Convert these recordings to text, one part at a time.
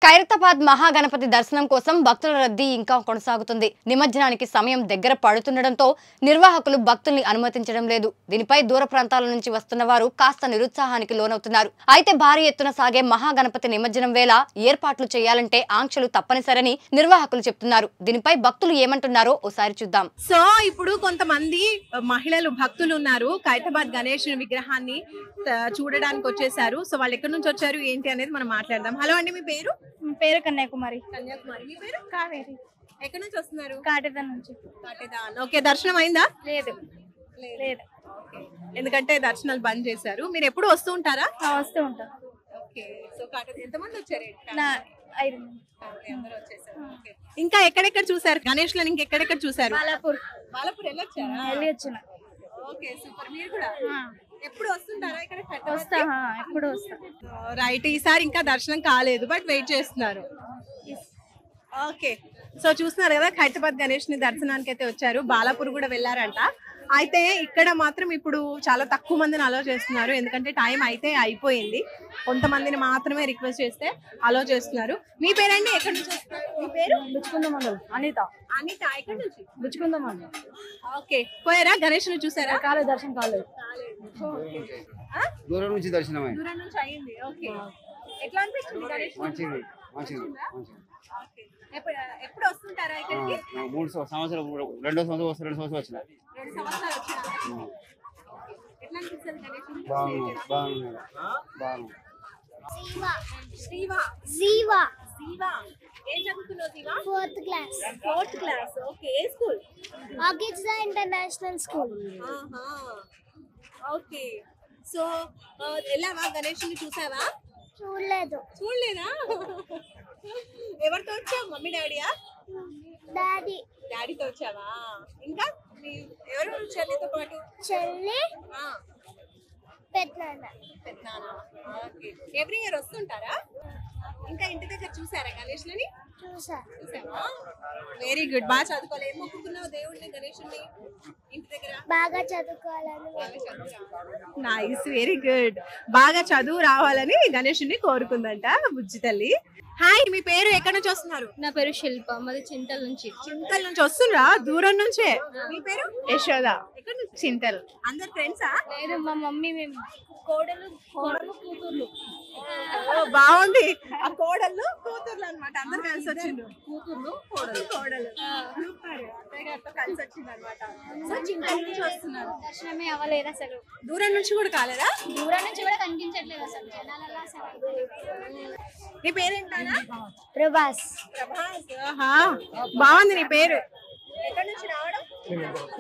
ఖైరతాబాద్ మహాగణపతి దర్శనం కోసం భక్తుల రద్దీ ఇంకా కొనసాగుతుంది. నిమజ్జనానికి సమయం దగ్గర పడుతుండటంతో నిర్వాహకులు భక్తుల్ని అనుమతించడం లేదు. దీనిపై దూర ప్రాంతాల నుంచి వస్తున్న వారు కాస్త నిరుత్సాహానికి లోనవుతున్నారు. అయితే భారీ ఎత్తున సాగే మహాగణపతి నిమజ్జనం వేళ ఏర్పాట్లు చేయాలంటే ఆంక్షలు తప్పనిసరని నిర్వాహకులు చెప్తున్నారు. దీనిపై భక్తులు ఏమంటున్నారో ఓసారి చూద్దాం. సో ఇప్పుడు కొంతమంది మహిళలు భక్తులు ఉన్నారు, ఖైరతాబాద్ గణేష్ విగ్రహాన్ని చూడడానికి వచ్చేసారు. సో వాళ్ళు ఎక్కడి నుంచి వచ్చారు ఏంటి అనేది మనం మాట్లాడదాం. హలో అండి, మీ పేరు? పేరు కన్యాకుమారి. కన్యాకుమారి. మీ పేరు? కావేరి. ఎక్కడి నుంచి వస్తున్నారు? కాటేదాన్ నుంచి. కాటేదాన్. ఓకే, దర్శనం అయిందా? లేదు. ఎందుకంటే దర్శనాలు బంద్ చేశారు. మీరు ఎప్పుడు వస్తూ ఉంటారా? వస్తూ ఉంటాను. ఓకే, సో ఎంతమంది వచ్చారు? నా 5 మంది. ఇంకా ఎక్కడెక్కడ చూసారు గణేష్ లను? ఇంకెక్కడెక్కడ చూసారు? బాలాపూర్. బాలాపూర్ వెళ్ళొచ్చారా? వెళ్ళి వచ్చిన. Okay, super. మీరు కూడా ఎప్పుడు వస్తుంటారా ఇక్కడ? వస్తా, ఎప్పుడు వస్తా. రైట్, ఈసారి ఇంకా దర్శనం కాలేదు, బట్ వెయిట్ చేస్తున్నారు. ఓకే, సో చూస్తున్నారు కదా, ఖైరతాబాద్ గణేష్ ని దర్శనానికి అయితే వచ్చారు. బాలాపూర్ కూడా వెళ్ళారంట. అయితే ఇక్కడ మాత్రం ఇప్పుడు చాలా తక్కువ మందిని అలో చేస్తున్నారు, ఎందుకంటే టైం అయితే అయిపోయింది. కొంతమందిని మాత్రమే రిక్వెస్ట్ చేస్తే అలో చేస్తున్నారు. మీ పేరండి? ఎక్కడి నుంచి వస్తున్నారు? మీ పేరు? బుచ్చుకుందామండలు. అనిత. అనిత. ఎక్కడి నుంచి? బుచ్చుకుందామండి. ఓకే, పోయారా? గణేష్ ని చూసారా? కాలేదు, దర్శనం కాలేదు. దూరం నుంచి దర్శనం అయింది. దూరం నుంచి అయింది. ఓకే, ఎట్లా అనిపిస్తుంది గణేష్? మంచిది మంచిది. ఎప్పుడు వస్తుంటారా ఇక్కడికి? 3 సంవత్సరాలు, 2వ సంవత్సరం వస్తారు, 2 సంవత్సరాలు వచ్చిన. 2 సంవత్సరాలు వచ్చినా? ఎట్లా అనిపిస్తుంది గణేష్? బాగుంది బాగుంది బాగుంది. శ్రీవా. జీవా. జీవా. ఏం చదువుతున్నావు Jeeva? 4th class. 4th class. Okay, ఏ స్కూల్? ఆగిట్సా ఇంటర్నేషనల్ స్కూల్. ఆహా, ఓకే. సో వెళ్ళావా? గణేష్ ని చూసావా? చూడలేదు. చూడలేదా? ఎవరితో వచ్చావు? మమ్మీ డాడీయా? డాడీ. డాడీతో వచ్చావా? ఇంకా ఎవరు వచ్చారు నీతో పాటు? చెల్లి, ఆ, పెద్దనాన్న. పెద్దనాన్న. ఓకే, ఎవ్రీ ఇయర్ వస్తుంటారా? ఇంకా ఇంటి దగ్గర చూసారా గణేష్ ని? చూసా. చూసావా? Very good. బాగా చదువుకోవాలి. ఏం మొక్కుకున్నావు దేవుడిని గణేషుని ఇంటి దగ్గర? బాగా చదువుకోవాలని. Nice, very good. బాగా చదువు రావాలని గణేషుని కోరుకుందంట బుజ్జి తల్లి. హాయ్, మీ పేరు? ఎక్కడి నుంచి వస్తున్నారు? నా పేరు శిల్ప, మాది చింతల నుంచి. చింతల నుంచి వస్తుండ్రా? దూరం నుంచే. మీ పేరు? యశోద. ఎక్కడి నుంచి? చింతల్. అందరు ఫ్రెండ్సా? లేదు, మా మమ్మీ మేము కోడలు కూతుర్లు. బాగుంది. ఆ కోడళ్ళు కూతుర్లు అన్నమాట, అందరు కలిసి వచ్చిండ్రు. కూతుర్లు కోడలు సూపర్. అత్తయ్య గారితో కలిసి వచ్చింది అనమాట. సో చింతల నుంచి వస్తున్నారు. దర్శనమే అవ్వలేదు అసలు. దూరం నుంచి కూడా కాలేదా? దూరం నుంచి కూడా కనిపించట్లేదు అసలు జనాలలో అసలు. నీ పేరేంటానా? ప్రభాస్. ప్రభాస్. ఆహా, బాగుంది నీ పేరు. ఎక్కడి నుంచి రావడం?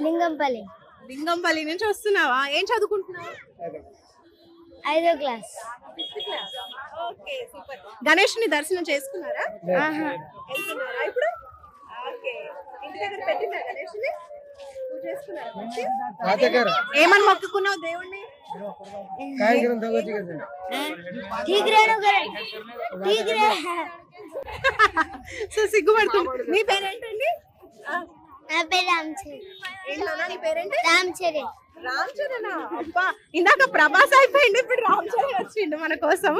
లింగంపల్లి. లింగంపల్లి నుంచి వస్తున్నావా? ఏం చదువుకుంటున్నావు? 5వ క్లాస్. Okay, super. గణేష్ ని దర్శనం చేసుకున్నారా? ఆహా. వెళ్తున్నారా ఇప్పుడు? ఓకే, ఇంటి దగ్గర పెట్టినా గణేష్ ని? పూజ చేసుకున్నారా మంచి? ఏమని మొక్కుకున్నావు దేవుణ్ణి? సో సిగ్గుపడుతుంది. మీ పేరేంటండి? నా పేరు రామ్ చరణ్. ఏంటన్నా నీ పేరేంటి? రామ్ చరణ్. రామ్ చరణ్. అబ్బా, ఇందాక ప్రభాస్ అయిపోయింది, ఇప్పుడు రామ్ చరణ్ వచ్చిండు మన కోసం.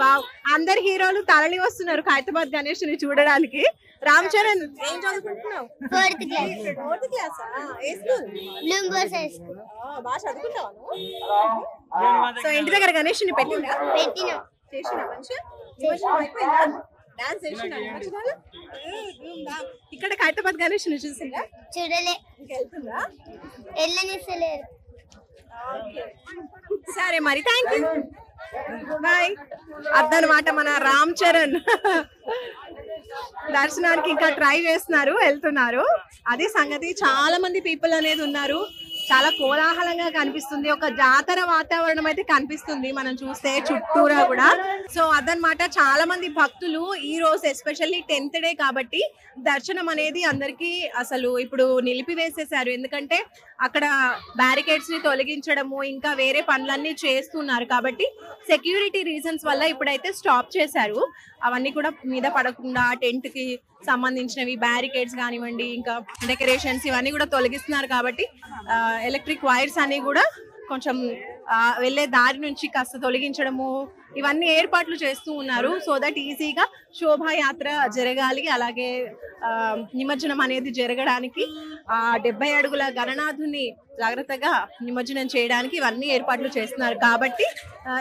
వావ్, అందరు హీరోలు తరలి వస్తున్నారు ఖైరతాబాద్ గణేష్ ని చూడడానికి. రామ్ చరణ్, ఏం చదువుకుంటున్నావు? 4th class. 4th class. ఏ స్కూల్? Bloombers high school. బాగా చదువుకుంటావా నువ్వు? సో ఇంటి దగ్గర గణేష్ ని పెట్టిందా? పెట్టినాం. చేసినా మంచిగా? నిమజ్జనం అయిపోయిందా? డాన్స్ చేసినా నిమజ్జనాలు? ఇక్కడ ఖైరతాబాద్ గణేష్ ని చూసిందా? చూడలే. ఇంకెళ్తుందా? వెళ్ళనిస్తలేరు. సరే మరి, థ్యాంక్ యూ, బాయ్. అదనమాట మన రామ్ చరణ్. దర్శనానికి ఇంకా ట్రై చేస్తున్నారు, వెళ్తున్నారు. అది సంగతి. చాలా మంది పీపుల్ అనేది ఉన్నారు. చాలా కోలాహలంగా కనిపిస్తుంది. ఒక జాతర వాతావరణం అయితే కనిపిస్తుంది మనం చూస్తే చుట్టూరా కూడా. సో అదనమాట, చాలా మంది భక్తులు ఈ రోజు ఎస్పెషల్లీ 10th డే కాబట్టి దర్శనం అనేది అందరికి అసలు ఇప్పుడు నిలిపివేసేసారు. ఎందుకంటే అక్కడ బ్యారికేడ్స్ ని తొలగించడము, ఇంకా వేరే పనులన్నీ చేస్తున్నారు కాబట్టి సెక్యూరిటీ రీజన్స్ వల్ల ఇప్పుడైతే స్టాప్ చేశారు. అవన్నీ కూడా మీద పడకుండా టెంట్ కి సంబంధించినవి బ్యారికేడ్స్ కానివ్వండి, ఇంకా డెకరేషన్స్ ఇవన్నీ కూడా తొలగిస్తున్నారు కాబట్టి ఎలక్ట్రిక్ వైర్స్ అన్ని కూడా కొంచెం వెళ్ళే దారి నుంచి కాస్త తొలగించడము, ఇవన్నీ ఏర్పాట్లు చేస్తూ ఉన్నారు సో దట్ ఈజీగా శోభాయాత్ర జరగాలి, అలాగే నిమజ్జనం అనేది జరగడానికి 70 అడుగుల గణనాథుని జాగ్రత్తగా నిమజ్జనం చేయడానికి ఇవన్నీ ఏర్పాట్లు చేస్తున్నారు కాబట్టి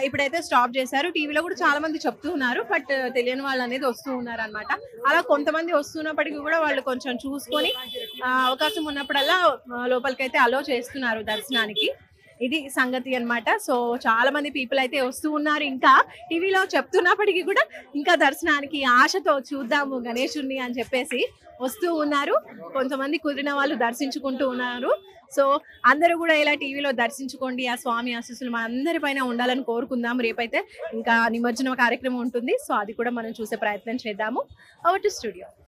ఇప్పుడైతే స్టాప్ చేశారు. టీవీలో కూడా చాలా మంది చెప్తూ ఉన్నారు, బట్ తెలియని వాళ్ళు అనేది వస్తూ ఉన్నారు అనమాట. అలా కొంతమంది వస్తున్నప్పటికీ కూడా వాళ్ళు కొంచెం చూసుకొని అవకాశం ఉన్నప్పుడల్లా లోపలికైతే అలో చేస్తున్నారు దర్శనానికి. ఇది సంగతి అన్నమాట. సో చాలా మంది పీపుల్ అయితే వస్తూ ఉన్నారు, ఇంకా టీవీలో చెప్తున్నప్పటికీ కూడా ఇంకా దర్శనానికి ఆశతో చూద్దాము గణేశుణ్ణి అని చెప్పేసి వస్తూ ఉన్నారు. కొంతమంది కుదిరిన వాళ్ళు దర్శించుకుంటూ ఉన్నారు. సో అందరూ కూడా ఇలా టీవీలో దర్శించుకోండి, ఆ స్వామి ఆశీస్సులు మన అందరి పైన ఉండాలని కోరుకుందాం. రేపైతే ఇంకా నిమజ్జన కార్యక్రమం ఉంటుంది, సో అది కూడా మనం చూసే ప్రయత్నం చేద్దాము. Over to studio.